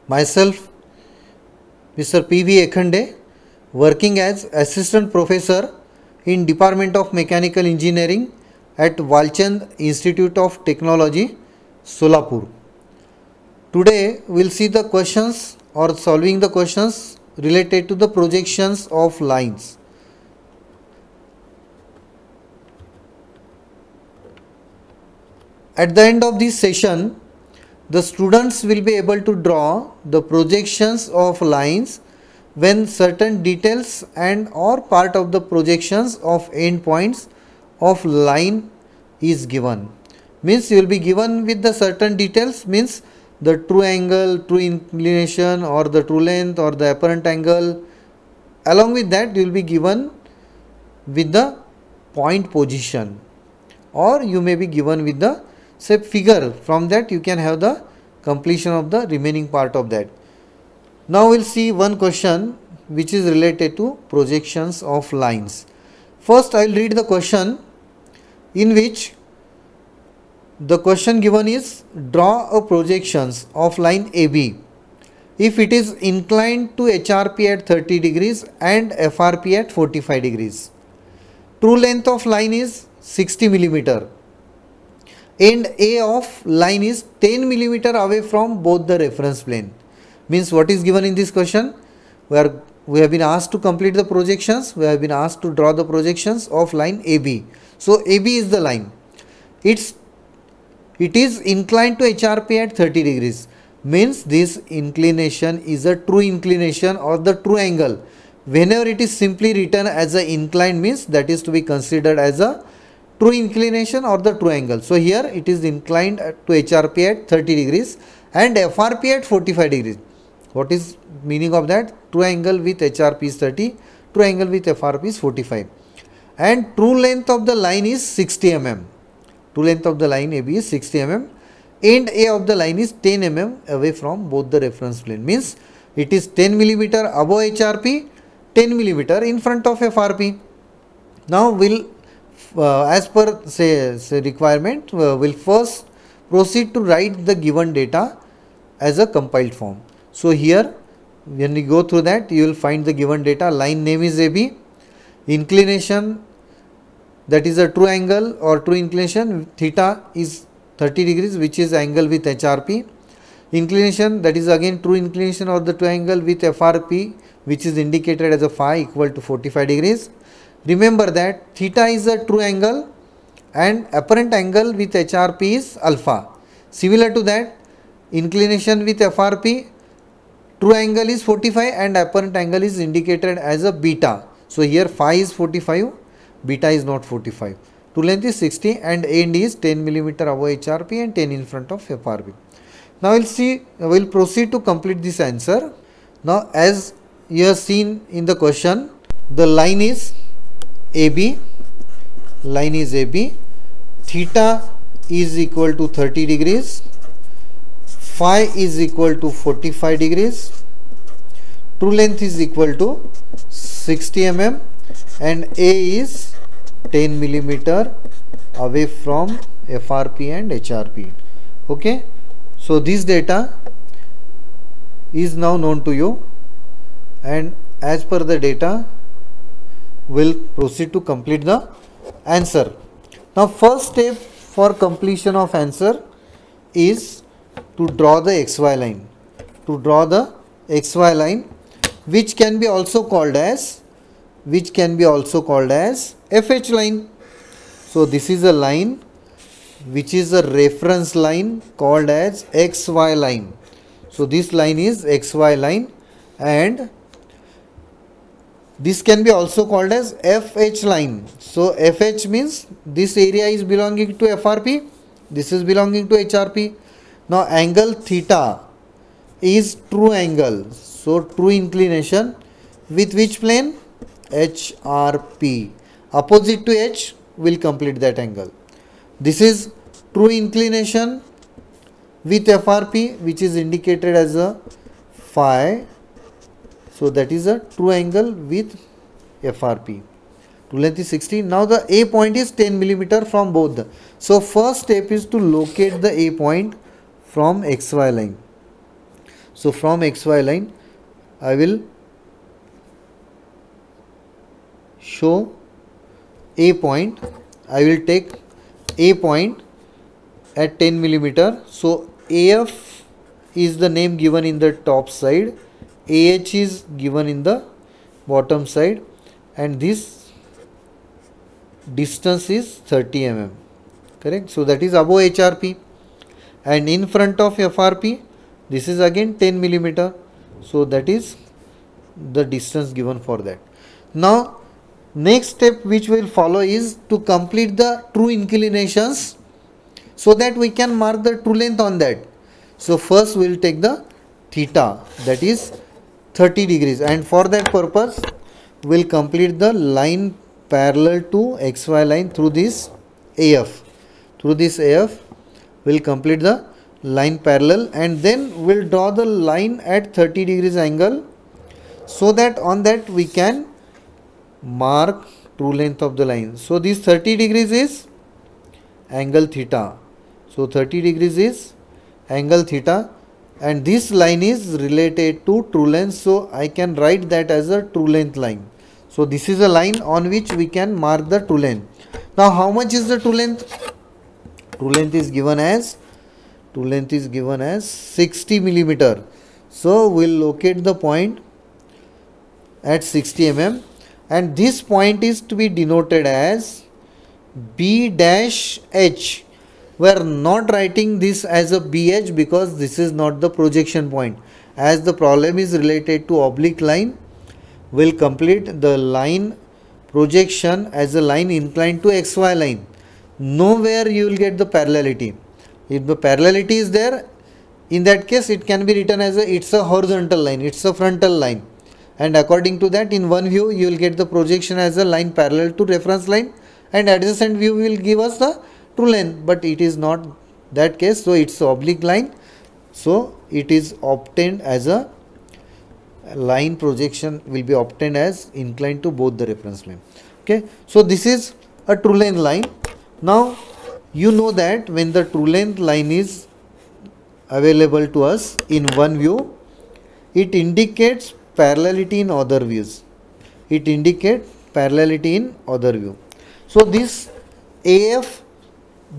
Myself, Mr. P.V. Ekhande, working as Assistant Professor in Department of Mechanical Engineering at Walchand Institute of Technology, Solapur. Today we will see the questions or solving the questions related to the projections of lines. At the end of this session, the students will be able to draw the projections of lines when certain details and or part of the projections of endpoints of line is given. Means you will be given with the certain details, means the true angle, true inclination or the true length or the apparent angle. Along with that you will be given with the point position, or you may be given with the say figure. From that you can have the completion of the remaining part of that. Now we will see one question which is related to projections of lines. First I will read the question, in which the question given is draw a projections of line AB if it is inclined to HRP at 30 degrees and FRP at 45 degrees. True length of line is 60 millimeter. End A of line is 10 millimeter away from both the reference plane. Means what is given in this question? We have been asked to complete the projections. We have been asked to draw the projections of line AB. So AB is the line. It is inclined to HRP at 30 degrees. Means this inclination is a true inclination or the true angle. Whenever it is simply written as a inclined, means that is to be considered as a true inclination or the true angle. So here it is inclined to HRP at 30 degrees and FRP at 45 degrees. What is meaning of that? True angle with HRP is 30, true angle with FRP is 45. And true length of the line is 60 mm. True length of the line AB is 60 mm. End A of the line is 10 mm away from both the reference plane. Means it is 10 millimeter above HRP, 10 millimeter in front of FRP. Now we'll as per say requirement, will first proceed to write the given data as a compiled form. So here when we go through that, you will find the given data. Line name is AB, inclination, that is a true angle or true inclination, theta is 30 degrees, which is angle with HRP. Inclination, that is again true inclination or the true angle with FRP, which is indicated as a phi equal to 45 degrees. Remember that theta is a true angle and apparent angle with HRP is alpha. Similar to that, inclination with FRP, true angle is 45 and apparent angle is indicated as a beta. So here phi is 45, beta is not 45. True length is 60 and end is 10 millimeter above HRP and 10 in front of FRP. Now we'll proceed to complete this answer. Now as you have seen in the question, the line is AB, theta is equal to 30 degrees, phi is equal to 45 degrees, true length is equal to 60 mm and A is 10 millimeter away from FRP and HRP. Okay, so this data is now known to you, and as per the data will proceed to complete the answer. Now first step for completion of answer is to draw the XY line. To draw the XY line, which can be also called as FH line. So this is a line which is a reference line called as XY line. So this line is XY line, and this can be also called as FH line. So FH means this area is belonging to FRP, this is belonging to HRP. Now angle theta is true angle, so true inclination with which plane? HRP. Opposite to H will complete that angle. This is true inclination with FRP, which is indicated as a phi. So that is a true angle with FRP. True length is 60. Now the A point is 10 millimeter from both. So first step is to locate the A point from XY line. So from XY line I will show a point. I will take a point at 10 millimeter. So AF is the name given in the top side, AH is given in the bottom side, and this distance is 30 mm. Correct? So that is above HRP, and in front of FRP this is again 10 millimeter. So that is the distance given for that. Now next step which will follow is to complete the true inclinations, so that we can mark the true length on that. So first we will take the theta, that is 30 degrees, and for that purpose we will complete the line parallel to XY line through this AF. Through this AF we will complete the line parallel, and then we will draw the line at 30 degrees angle, so that on that we can mark true length of the line. So this 30 degrees is angle theta. So 30 degrees is angle theta, and this line is related to true length. So I can write that as a true length line. So this is a line on which we can mark the true length. Now how much is the true length? True length is given as 60 millimeter. So we will locate the point at 60 mm, and this point is to be denoted as B dash H. We are not writing this as a BH because this is not the projection point. As the problem is related to oblique line, we will complete the line projection as a line inclined to XY line. Nowhere you will get the parallelity. If the parallelity is there, in that case it can be written as it's a horizontal line, it's a frontal line, and according to that in one view you will get the projection as a line parallel to reference line, and adjacent view will give us the true length, but it is not that case. So it's oblique line, so it is obtained as a line projection will be obtained as inclined to both the reference line. Okay, so this is a true length line. Now you know that when the true length line is available to us in one view, it indicates parallelity in other views. It indicates parallelity in other view. So this AF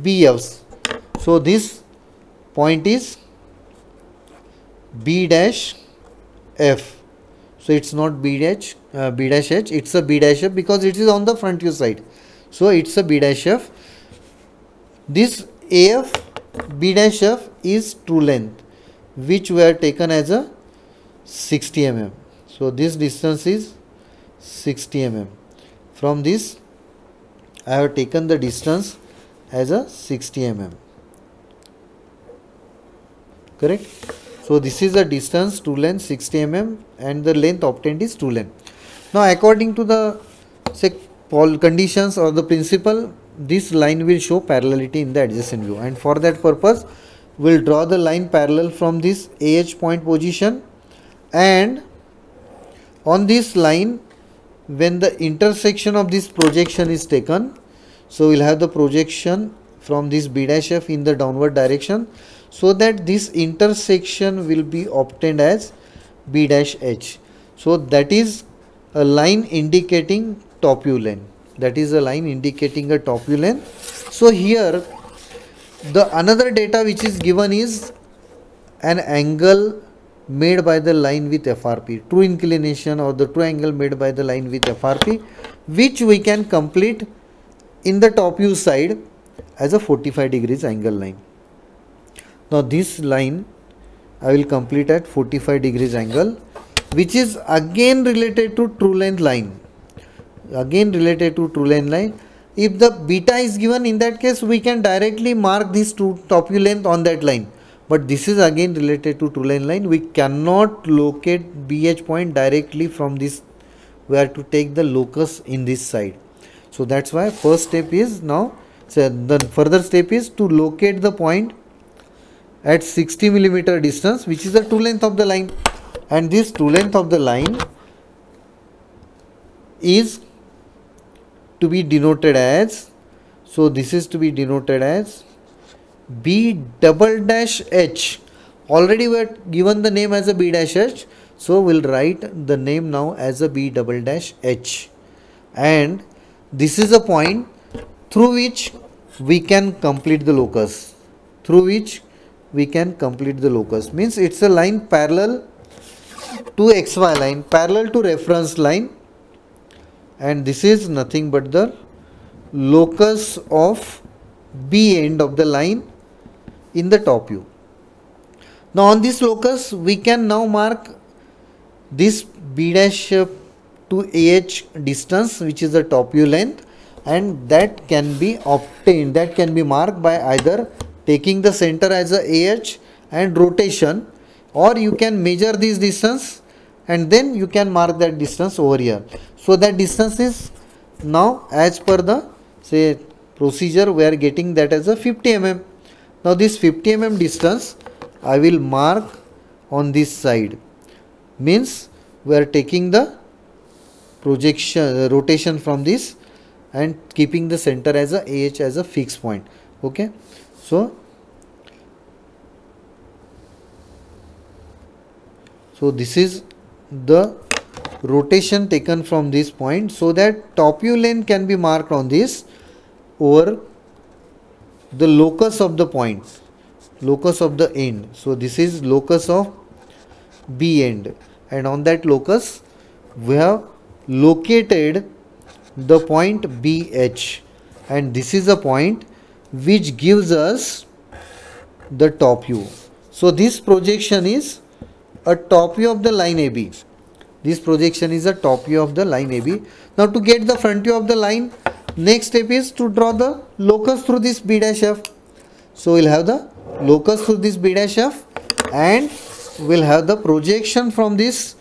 BFs. So this point is B dash F. So it's not B dash H, it's a B dash F because it is on the front view side. So it's a B dash F. This AF B dash F is true length, which were taken as a 60 mm. So this distance is 60 mm. From this I have taken the distance as a 60 mm. Correct? So this is the distance, true length 60 mm, and the length obtained is true length. Now according to the conditions or the principle, this line will show parallelity in the adjacent view, and for that purpose we will draw the line parallel from this AH point position, and on this line when the intersection of this projection is taken, so we will have the projection from this B dash F in the downward direction, so that this intersection will be obtained as B dash H. So that is a line indicating top view line. That is a line indicating a top view line. So here the another data which is given is an angle made by the line with FRP, true inclination or the true angle made by the line with FRP, which we can complete in the top view side as a 45 degrees angle line. Now this line I will complete at 45 degrees angle, which is again related to true length line. Again related to true length line. If the beta is given, in that case we can directly mark this top view length on that line. But this is again related to true length line. We cannot locate BH point directly from this. We have to take the locus in this side. So that's why first step is now. So the further step is to locate the point at 60 millimeter distance, which is the true length of the line, and this true length of the line is to be denoted as, so this is to be denoted as B double dash H, Already we are given the name as a B dash H, so we'll write the name now as a B double dash H, and this is a point through which we can complete the locus. Through which we can complete the locus means it's a line parallel to XY line, parallel to reference line, and this is nothing but the locus of B end of the line in the top view. Now on this locus we can now mark this B dash to AH distance, which is the top view length, and that can be obtained, that can be marked by either taking the center as a AH and rotation, or you can measure this distance and then you can mark that distance over here. So that distance is now, as per the say procedure, we are getting that as a 50 mm. Now this 50 mm distance I will mark on this side, means we are taking the projection rotation from this and keeping the center as a AH as a fixed point. Okay, so this is the rotation taken from this point, so that top view length can be marked on this over the locus of the point, locus of the end. So this is locus of B end, and on that locus we have located the point BH, and this is a point which gives us the top view. So this projection is a top view of the line AB. This projection is a top view of the line AB. Now to get the front view of the line, next step is to draw the locus through this B dash F. So we'll have the locus through this B dash F, and we'll have the projection from this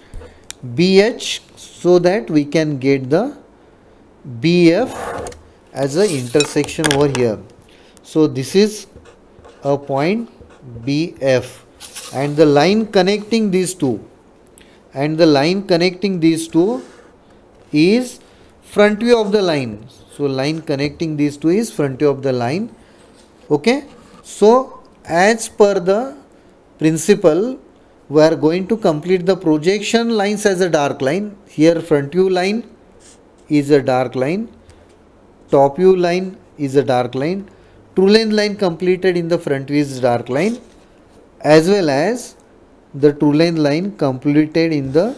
BH, so that we can get the BF as an intersection over here. So this is a point BF, and the line connecting these two, is front view of the line. So line connecting these two is front view of the line. Okay, so as per the principle, we are going to complete the projection lines as a dark line. Here front view line is a dark line, top view line is a dark line, true length line completed in the front view is dark line, as well as the true length line completed in the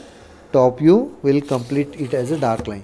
top view will complete it as a dark line.